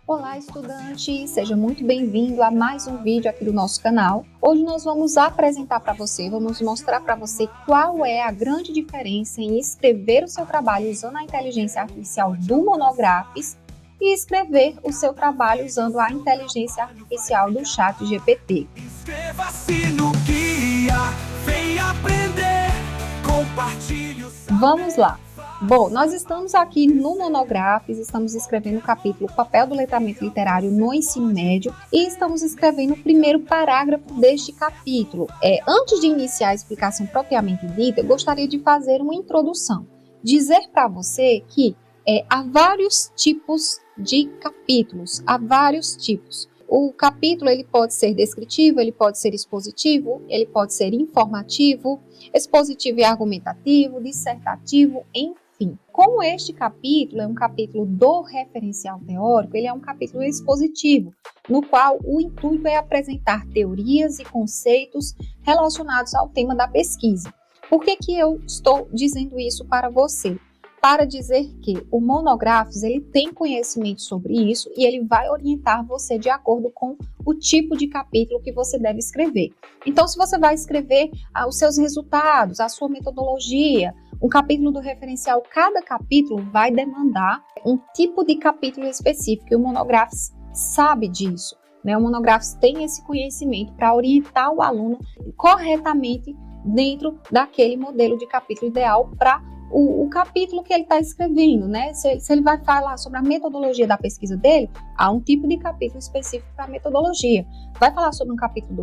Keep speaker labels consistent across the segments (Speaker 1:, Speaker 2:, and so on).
Speaker 1: Olá, estudante! Seja muito bem-vindo a mais um vídeo aqui do nosso canal. Hoje nós vamos apresentar para você, vamos mostrar para você qual é a grande diferença em escrever o seu trabalho usando a inteligência artificial do Monographs e escrever o seu trabalho usando a inteligência artificial do ChatGPT. Inscreva-se no guia, vem aprender, compartilhe o seu... Vamos lá! Bom, nós estamos aqui no Monographs, estamos escrevendo o capítulo Papel do Letramento Literário no Ensino Médio e estamos escrevendo o primeiro parágrafo deste capítulo. Antes de iniciar a explicação propriamente dita, eu gostaria de fazer uma introdução. Dizer para você que há vários tipos de capítulos, há vários tipos. O capítulo ele pode ser descritivo, ele pode ser expositivo, ele pode ser informativo, expositivo e argumentativo, dissertativo, enfim. Como este capítulo é um capítulo do referencial teórico, ele é um capítulo expositivo, no qual o intuito é apresentar teorias e conceitos relacionados ao tema da pesquisa. Por que eu estou dizendo isso para você? Para dizer que o Monographs ele tem conhecimento sobre isso e ele vai orientar você de acordo com o tipo de capítulo que você deve escrever. Então, se você vai escrever os seus resultados, a sua metodologia, um capítulo do referencial, cada capítulo vai demandar um tipo de capítulo específico e o Monographs sabe disso, né? O Monographs tem esse conhecimento para orientar o aluno corretamente dentro daquele modelo de capítulo ideal para o capítulo que ele está escrevendo, né? Se ele vai falar sobre a metodologia da pesquisa dele, há um tipo de capítulo específico para a metodologia. Vai falar sobre um capítulo do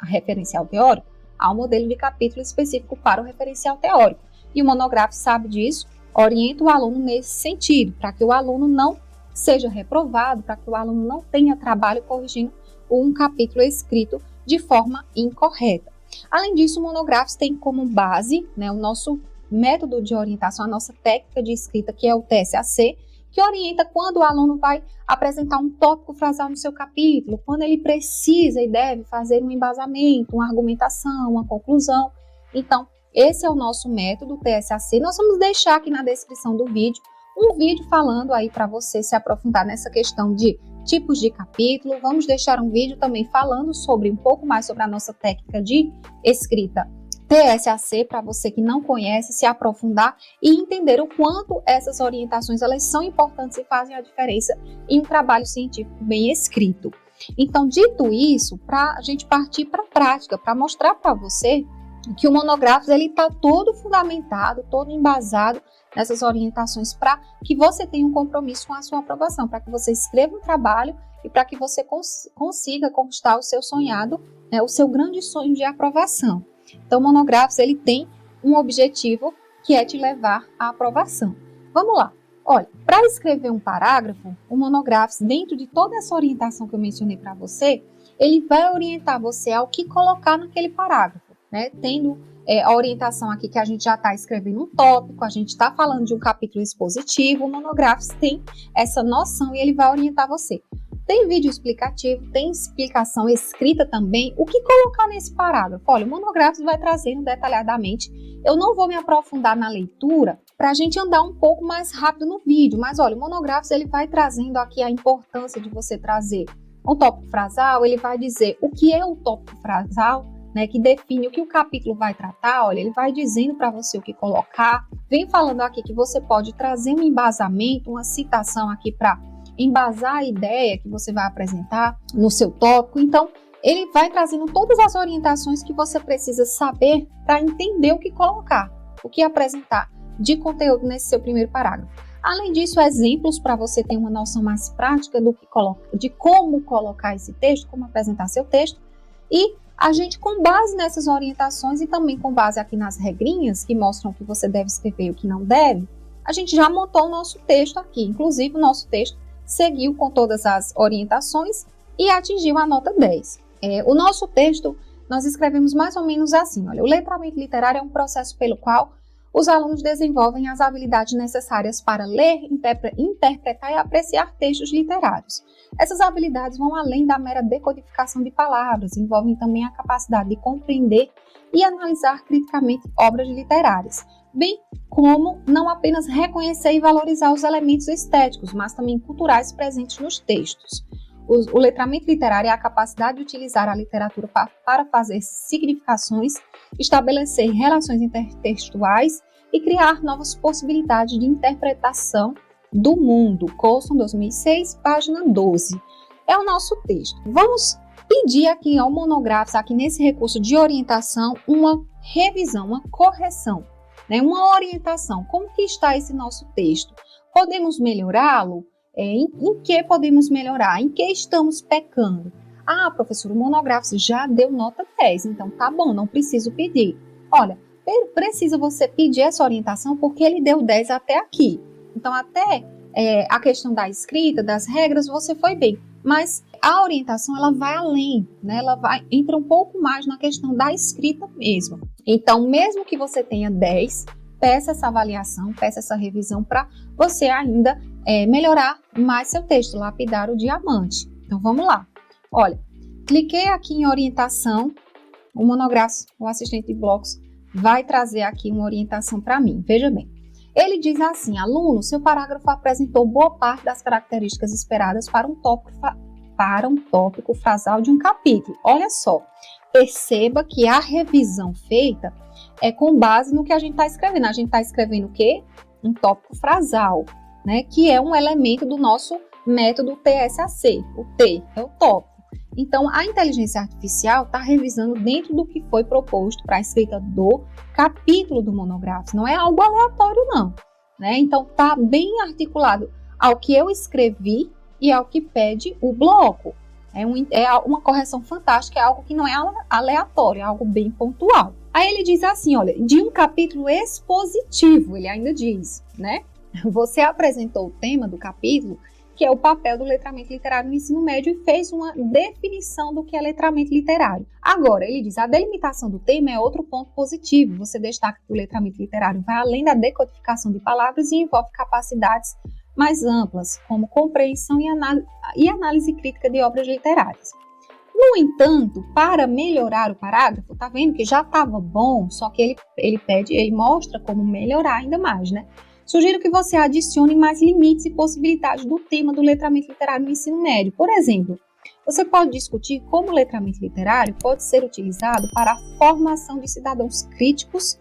Speaker 1: referencial teórico, há um modelo de capítulo específico para o referencial teórico. E o Monographs sabe disso, orienta o aluno nesse sentido, para que o aluno não seja reprovado, para que o aluno não tenha trabalho corrigindo um capítulo escrito de forma incorreta. Além disso, o Monographs tem como base, né, o nosso método de orientação, a nossa técnica de escrita, que é o TSAC, que orienta quando o aluno vai apresentar um tópico frasal no seu capítulo, quando ele precisa e deve fazer um embasamento, uma argumentação, uma conclusão. Então, esse é o nosso método, o TSAC. Nós vamos deixar aqui na descrição do vídeo um vídeo falando aí para você se aprofundar nessa questão de tipos de capítulo. Vamos deixar um vídeo também falando sobre um pouco mais sobre a nossa técnica de escrita TSAC, para você que não conhece, se aprofundar e entender o quanto essas orientações elas são importantes e fazem a diferença em um trabalho científico bem escrito. Então, dito isso, para a gente partir para a prática, para mostrar para você que o Monographs ele está todo fundamentado, todo embasado nessas orientações para que você tenha um compromisso com a sua aprovação, para que você escreva um trabalho e para que você consiga conquistar o seu sonhado, né, o seu grande sonho de aprovação. Então, o Monographs ele tem um objetivo que é te levar à aprovação. Vamos lá. Olha, para escrever um parágrafo, o Monographs, dentro de toda essa orientação que eu mencionei para você, ele vai orientar você ao que colocar naquele parágrafo, né? Tendo a orientação aqui que a gente já está escrevendo um tópico, a gente está falando de um capítulo expositivo, o Monographs tem essa noção e ele vai orientar você. Tem vídeo explicativo, tem explicação escrita também, o que colocar nesse parágrafo. Olha, o Monographs vai trazendo detalhadamente. Eu não vou me aprofundar na leitura para a gente andar um pouco mais rápido no vídeo, mas olha, o Monographs ele vai trazendo aqui a importância de você trazer um tópico frasal, ele vai dizer o que é o tópico frasal, né, que define o que o capítulo vai tratar. Olha, ele vai dizendo para você o que colocar. Vem falando aqui que você pode trazer um embasamento, uma citação aqui para embasar a ideia que você vai apresentar no seu tópico. Então, ele vai trazendo todas as orientações que você precisa saber para entender o que colocar, o que apresentar de conteúdo nesse seu primeiro parágrafo. Além disso, exemplos para você ter uma noção mais prática de como colocar esse texto, como apresentar seu texto. E a gente, com base nessas orientações e também com base aqui nas regrinhas que mostram o que você deve escrever e o que não deve, a gente já montou o nosso texto aqui. Inclusive, o nosso texto seguiu com todas as orientações e atingiu a nota 10. O nosso texto, nós escrevemos mais ou menos assim. Olha, o letramento literário é um processo pelo qual os alunos desenvolvem as habilidades necessárias para ler, interpretar e apreciar textos literários. Essas habilidades vão além da mera decodificação de palavras, envolvem também a capacidade de compreender e analisar criticamente obras literárias, bem como não apenas reconhecer e valorizar os elementos estéticos, mas também culturais presentes nos textos. O letramento literário é a capacidade de utilizar a literatura para fazer significações, estabelecer relações intertextuais e criar novas possibilidades de interpretação do mundo. Coulson, 2006, página 12. É o nosso texto. Vamos pedir aqui ao Monográficos, aqui nesse recurso de orientação, uma revisão, uma correção, né? Uma orientação. Como que está esse nosso texto? Podemos melhorá-lo? Em que podemos melhorar? Em que estamos pecando? Ah, professor, o Monográficos já deu nota 10, então tá bom, não preciso pedir. Olha, precisa você pedir essa orientação porque ele deu 10 até aqui. Então, até a questão da escrita, das regras, você foi bem. Mas a orientação, ela vai além, né? Ela entra um pouco mais na questão da escrita mesmo. Então, mesmo que você tenha 10, peça essa avaliação, peça essa revisão para você ainda melhorar mais seu texto, lapidar o diamante. Então, vamos lá. Olha, cliquei aqui em orientação, o Monográficos, o assistente de blocos, vai trazer aqui uma orientação para mim. Veja bem. Ele diz assim: aluno, seu parágrafo apresentou boa parte das características esperadas para um tópico frasal de um capítulo. Olha só, perceba que a revisão feita é com base no que a gente está escrevendo. A gente está escrevendo o quê? Um tópico frasal, né? Que é um elemento do nosso método TSAC. O T é o tópico. Então, a inteligência artificial está revisando dentro do que foi proposto para a escrita do capítulo do Monográficos. Não é algo aleatório, não, né? Então, está bem articulado ao que eu escrevi e ao que pede o bloco. É uma correção fantástica, é algo que não é aleatório, é algo bem pontual. Aí ele diz assim, olha, de um capítulo expositivo, ele ainda diz, né? Você apresentou o tema do capítulo, que é o papel do letramento literário no ensino médio, e fez uma definição do que é letramento literário. Agora, ele diz, a delimitação do tema é outro ponto positivo. Você destaca que o letramento literário vai além da decodificação de palavras e envolve capacidades mais amplas, como compreensão e análise crítica de obras literárias. No entanto, para melhorar o parágrafo, tá vendo que já estava bom, só que ele mostra como melhorar ainda mais, né? Sugiro que você adicione mais limites e possibilidades do tema do letramento literário no ensino médio. Por exemplo, você pode discutir como o letramento literário pode ser utilizado para a formação de cidadãos críticos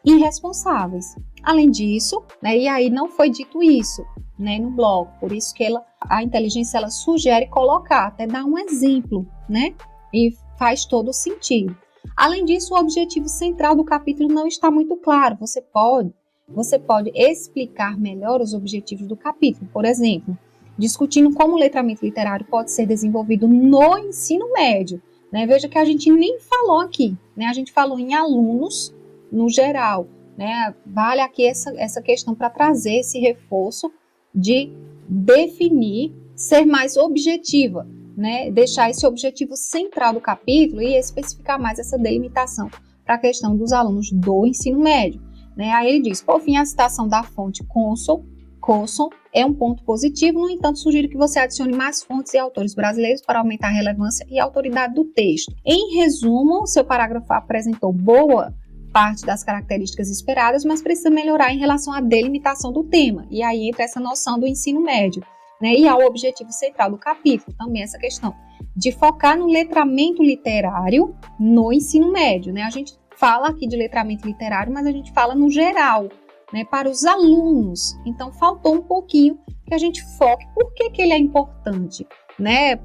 Speaker 1: e responsáveis. Além disso, né, e aí não foi dito isso, né, no bloco, por isso que a inteligência ela sugere colocar, até dar um exemplo, né, e faz todo sentido. Além disso, o objetivo central do capítulo não está muito claro. Você pode explicar melhor os objetivos do capítulo, por exemplo, discutindo como o letramento literário pode ser desenvolvido no ensino médio, né? Veja que a gente nem falou aqui, né? A gente falou em alunos no geral, né? Vale aqui essa questão para trazer esse reforço de definir, ser mais objetiva, né? Deixar esse objetivo central do capítulo e especificar mais essa delimitação para a questão dos alunos do ensino médio. Né? Aí ele diz, por fim, a citação da fonte Coulson é um ponto positivo, no entanto, sugiro que você adicione mais fontes e autores brasileiros para aumentar a relevância e a autoridade do texto. Em resumo, seu parágrafo apresentou boa parte das características esperadas, mas precisa melhorar em relação à delimitação do tema, e aí entra essa noção do ensino médio, né? E ao objetivo central do capítulo, também essa questão de focar no letramento literário no ensino médio, né? A gente fala aqui de letramento literário, mas a gente fala no geral, né, para os alunos. Então, faltou um pouquinho que a gente foque por que ele é importante, né?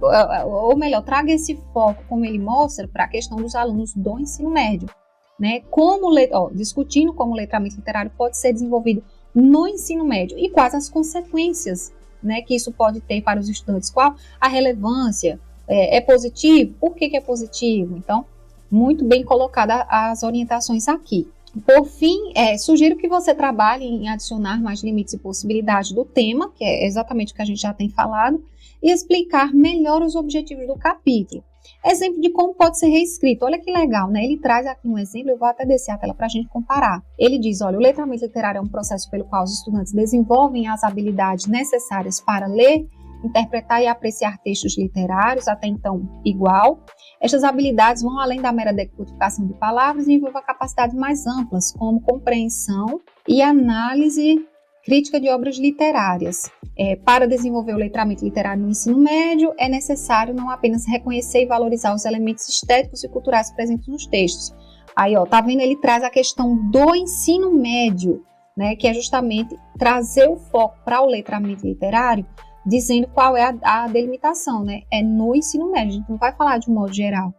Speaker 1: Ou melhor, traga esse foco, como ele mostra, para a questão dos alunos do ensino médio, né? Discutindo como o letramento literário pode ser desenvolvido no ensino médio e quais as consequências, né, que isso pode ter para os estudantes. Qual a relevância? É positivo? Por que é positivo? Então, muito bem colocadas as orientações aqui. Por fim, sugiro que você trabalhe em adicionar mais limites e possibilidades do tema, que é exatamente o que a gente já tem falado, e explicar melhor os objetivos do capítulo. Exemplo de como pode ser reescrito. Olha que legal, né? Ele traz aqui um exemplo, eu vou até descer a tela para a gente comparar. Ele diz, olha, o letramento literário é um processo pelo qual os estudantes desenvolvem as habilidades necessárias para ler, interpretar e apreciar textos literários, até então igual. Estas habilidades vão além da mera decodificação de palavras e envolvem capacidades mais amplas, como compreensão e análise crítica de obras literárias. Para desenvolver o letramento literário no ensino médio, é necessário não apenas reconhecer e valorizar os elementos estéticos e culturais presentes nos textos. Aí, ó, tá vendo? Ele traz a questão do ensino médio, né, que é justamente trazer o foco para o letramento literário, dizendo qual é a delimitação, né? É no ensino médio, a gente não vai falar de um modo geral.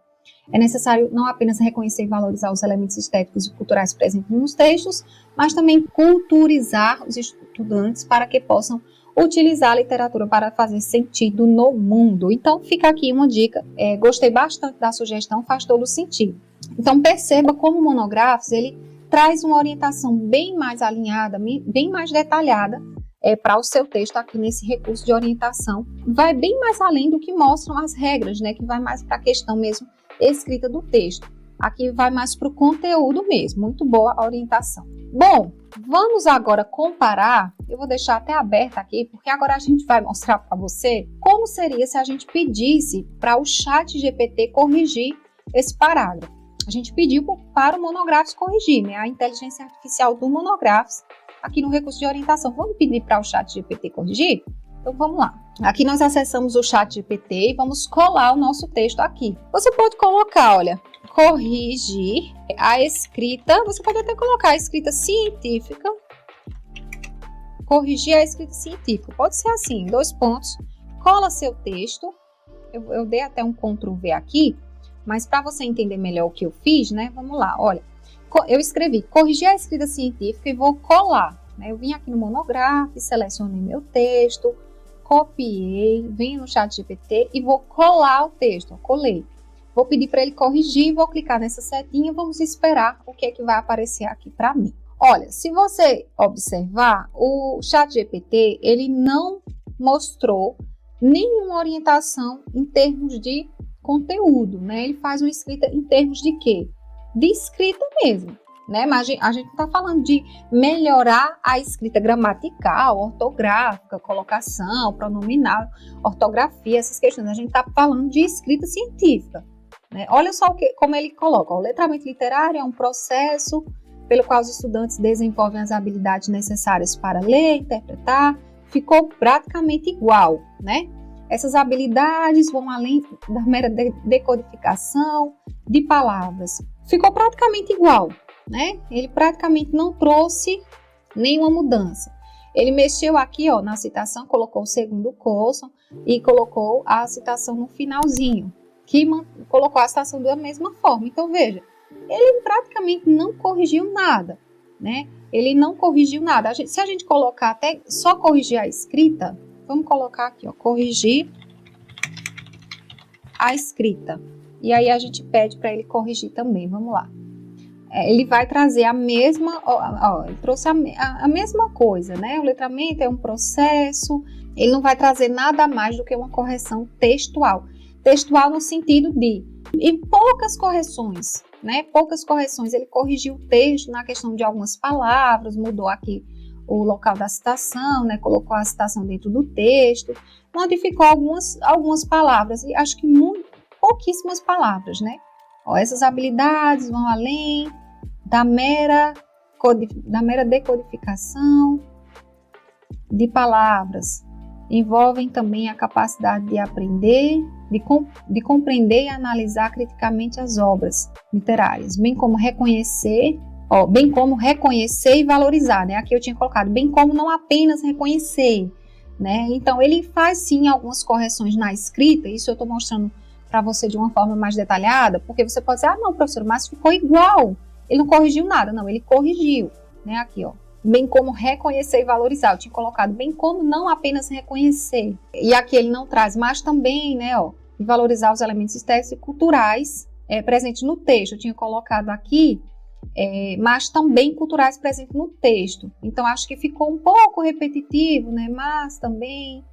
Speaker 1: É necessário não apenas reconhecer e valorizar os elementos estéticos e culturais presentes nos textos, mas também culturizar os estudantes para que possam utilizar a literatura para fazer sentido no mundo. Então, fica aqui uma dica. Gostei bastante da sugestão, faz todo o sentido. Então, perceba como o Monográficos, ele traz uma orientação bem mais alinhada, bem mais detalhada para o seu texto aqui nesse recurso de orientação. Vai bem mais além do que mostram as regras, né? Que vai mais para a questão mesmo escrita do texto. Aqui vai mais para o conteúdo mesmo. Muito boa a orientação. Bom, vamos agora comparar. Eu vou deixar até aberto aqui, porque agora a gente vai mostrar para você como seria se a gente pedisse para o ChatGPT corrigir esse parágrafo. A gente pediu para o Monográficos corrigir, né? A inteligência artificial do Monográficos aqui no recurso de orientação. Vamos pedir para o ChatGPT corrigir? Então vamos lá. Aqui nós acessamos o ChatGPT e vamos colar o nosso texto aqui. Você pode colocar, olha, corrigir a escrita, você pode até colocar a escrita científica, corrigir a escrita científica, pode ser assim, 2 pontos, cola seu texto, eu dei até um Ctrl+V aqui, mas para você entender melhor o que eu fiz, né, vamos lá, olha, eu escrevi corrigir a escrita científica e vou colar, né, eu vim aqui no Monográficos, selecionei meu texto, copiei, venho no ChatGPT e vou colar o texto, ó, colei. Vou pedir para ele corrigir, vou clicar nessa setinha e vamos esperar o que é que vai aparecer aqui para mim. Olha, se você observar, o ChatGPT, ele não mostrou nenhuma orientação em termos de conteúdo, né? Ele faz uma escrita em termos de quê? De escrita mesmo, né? Mas a gente não está falando de melhorar a escrita gramatical, ortográfica, colocação, pronominal, ortografia, essas questões. A gente está falando de escrita científica. Olha só como ele coloca, o letramento literário é um processo pelo qual os estudantes desenvolvem as habilidades necessárias para ler, interpretar, ficou praticamente igual, né? Essas habilidades vão além da mera decodificação de palavras, ficou praticamente igual, né? Ele praticamente não trouxe nenhuma mudança. Ele mexeu aqui, ó, na citação, colocou o segundo cônsono e colocou a citação no finalzinho, que colocou a citação da mesma forma. Então, veja, ele praticamente não corrigiu nada, né? Ele não corrigiu nada. Se a gente colocar até só corrigir a escrita, vamos colocar aqui, ó, corrigir a escrita. E aí a gente pede para ele corrigir também, vamos lá. Ele vai trazer a mesma, ele trouxe a mesma coisa, né? O letramento é um processo, ele não vai trazer nada mais do que uma correção textual. Textual no sentido de, em poucas correções, né? Poucas correções, ele corrigiu o texto na questão de algumas palavras, mudou aqui o local da citação, né? Colocou a citação dentro do texto, modificou algumas palavras, e acho que pouquíssimas palavras, né? Ó, essas habilidades vão além da mera decodificação de palavras, envolvem também a capacidade de aprender, de compreender e analisar criticamente as obras literárias, bem como reconhecer e valorizar, né? Aqui eu tinha colocado, bem como não apenas reconhecer, né? Então, ele faz sim algumas correções na escrita, isso eu estou mostrando para você de uma forma mais detalhada, porque você pode dizer, não, professor, mas ficou igual, ele não corrigiu nada. Não, ele corrigiu, né? Aqui, ó, bem como reconhecer e valorizar, eu tinha colocado bem como não apenas reconhecer, e aqui ele não traz, mas também, né, ó, valorizar os elementos estéticos e culturais presentes no texto, eu tinha colocado aqui, mas também culturais presentes no texto, então acho que ficou um pouco repetitivo, né, mas também,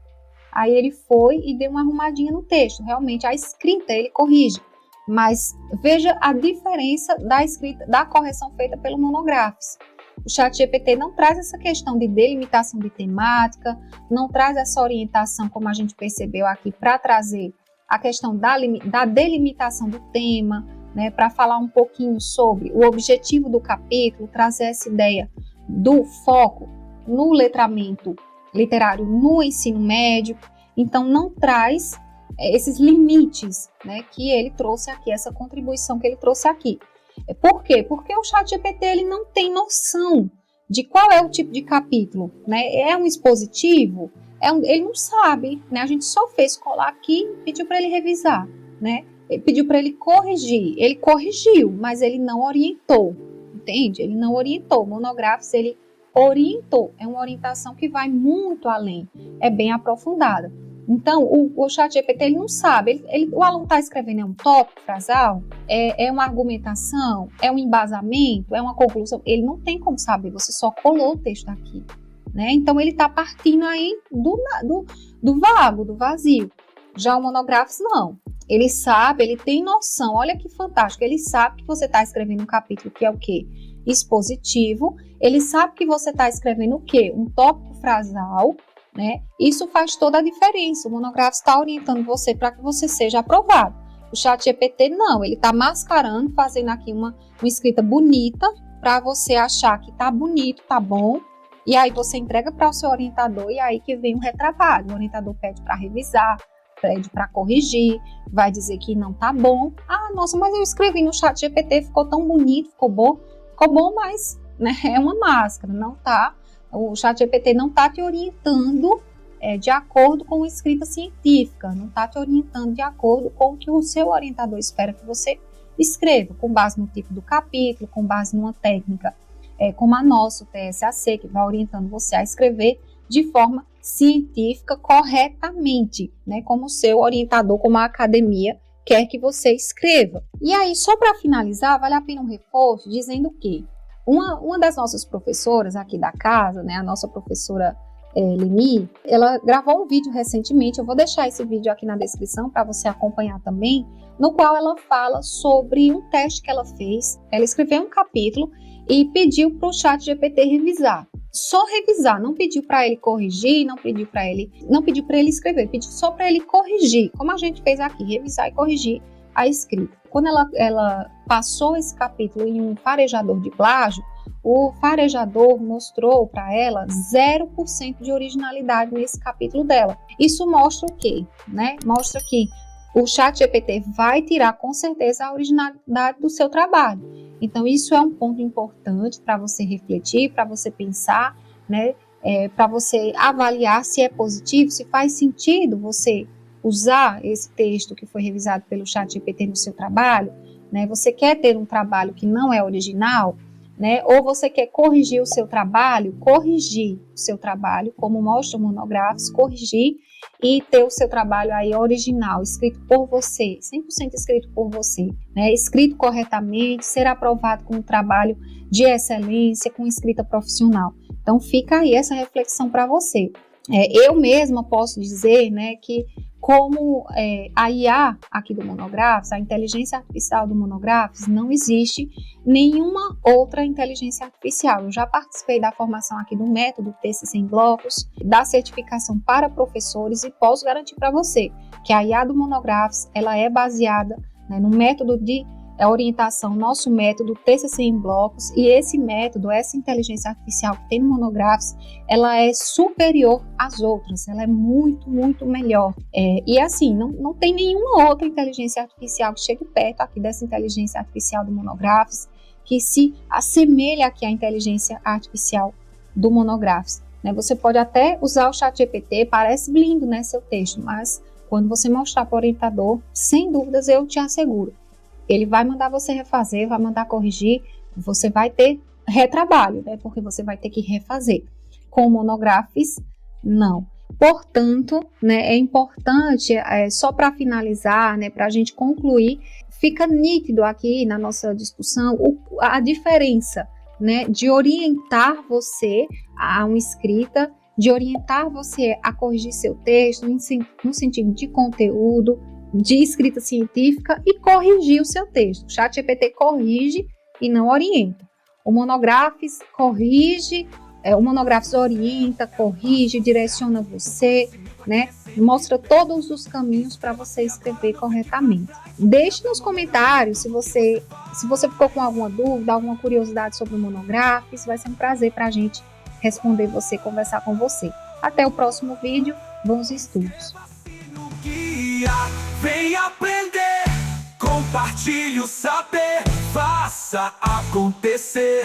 Speaker 1: aí ele foi e deu uma arrumadinha no texto, realmente a escrita ele corrige, mas veja a diferença da escrita, da correção feita pelo Monográficos. O ChatGPT não traz essa questão de delimitação de temática, não traz essa orientação, como a gente percebeu aqui, para trazer a questão da delimitação do tema, né, para falar um pouquinho sobre o objetivo do capítulo, trazer essa ideia do foco no letramento literário no ensino médio. Então, não traz esses limites, né, que ele trouxe aqui, essa contribuição que ele trouxe aqui. Por quê? Porque o ChatGPT ele não tem noção de qual é o tipo de capítulo, né? É um expositivo? Ele não sabe, né? A gente só fez colar aqui e pediu para ele revisar, né? Ele pediu para ele corrigir. Ele corrigiu, mas ele não orientou, entende? Ele não orientou. O Monográficos, ele orientou. É uma orientação que vai muito além, é bem aprofundada. Então, o ChatGPT, ele não sabe. O aluno está escrevendo é um tópico frasal, é uma argumentação, é um embasamento, é uma conclusão. Ele não tem como saber, você só colou o texto aqui, né? Então, ele está partindo aí do vago, do vazio. Já o Monográficos, não. Ele sabe, ele tem noção. Olha que fantástico. Ele sabe que você está escrevendo um capítulo que é o quê? Expositivo. Ele sabe que você está escrevendo o quê? Um tópico frasal, né? Isso faz toda a diferença. O Monográficos está orientando você para que você seja aprovado. O ChatGPT não, ele está mascarando, fazendo aqui uma escrita bonita para você achar que está bonito, tá bom, e aí você entrega para o seu orientador e aí que vem o retrabalho. O orientador pede para revisar, pede para corrigir, vai dizer que não tá bom. Ah, nossa, mas eu escrevi no ChatGPT, ficou tão bonito, ficou bom, mas, né, é uma máscara, não tá. O ChatGPT não está te orientando de acordo com a escrita científica, não está te orientando de acordo com o que o seu orientador espera que você escreva, com base no tipo do capítulo, com base numa técnica como a nossa, o TSAC, que vai orientando você a escrever de forma científica corretamente, né, como o seu orientador, como a academia quer que você escreva. E aí, só para finalizar, vale a pena um reforço dizendo que uma das nossas professoras aqui da casa, né, a nossa professora Leni, ela gravou um vídeo recentemente, eu vou deixar esse vídeo aqui na descrição para você acompanhar também, no qual ela fala sobre um teste que ela fez. Ela escreveu um capítulo e pediu para o ChatGPT revisar. Só revisar, não pediu para ele corrigir, não pediu para ele escrever, pediu só para ele corrigir, como a gente fez aqui, revisar e corrigir a escrita. Quando ela passou esse capítulo em um farejador de plágio, o farejador mostrou para ela 0% de originalidade nesse capítulo dela. Isso mostra o quê? Né? Mostra que o ChatGPT vai tirar com certeza a originalidade do seu trabalho. Então, isso é um ponto importante para você refletir, para você pensar, né? Para você avaliar se é positivo, se faz sentido você usar esse texto que foi revisado pelo ChatGPT no seu trabalho, né? Você quer ter um trabalho que não é original, né? Ou você quer corrigir o seu trabalho, como mostra o Monográficos, corrigir e ter o seu trabalho aí original, escrito por você, 100% escrito por você, né? Escrito corretamente, ser aprovado com um trabalho de excelência, com escrita profissional. Então fica aí essa reflexão para você. Eu mesma posso dizer, né, que como a IA aqui do Monográficos, a inteligência artificial do Monográficos, não existe nenhuma outra inteligência artificial. Eu já participei da formação aqui do método TCC em blocos, da certificação para professores, e posso garantir para você que a IA do Monográficos, ela é baseada, né, no método de orientação, nosso método TCC em blocos, e esse método, essa inteligência artificial que tem no Monográficos, ela é superior às outras, ela é muito, muito melhor. E assim, não tem nenhuma outra inteligência artificial que chegue perto aqui dessa inteligência artificial do Monográficos, que se assemelha aqui à inteligência artificial do Monográficos. Né? Você pode até usar o ChatGPT, parece lindo, né, seu texto, mas quando você mostrar para o orientador, sem dúvidas, eu te asseguro, ele vai mandar você refazer, vai mandar corrigir, você vai ter retrabalho, né? Porque você vai ter que refazer. Com Monográficos, não. Portanto, né, é importante, só para finalizar, né, para a gente concluir, fica nítido aqui na nossa discussão a diferença, né, de orientar você a uma escrita, de orientar você a corrigir seu texto no sentido de conteúdo, de escrita científica, e corrigir o seu texto. O ChatGPT corrige e não orienta. O Monografes corrige, o Monografes orienta, corrige, direciona você, né? Mostra todos os caminhos para você escrever corretamente. Deixe nos comentários se você ficou com alguma dúvida, alguma curiosidade sobre o Monografes. Vai ser um prazer para a gente responder você, conversar com você. Até o próximo vídeo. Bons estudos.
Speaker 2: Vem aprender, compartilhe o saber, faça acontecer.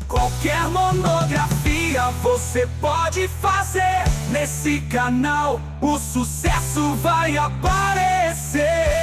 Speaker 2: Qualquer monografia você pode fazer. Nesse canal o sucesso vai aparecer.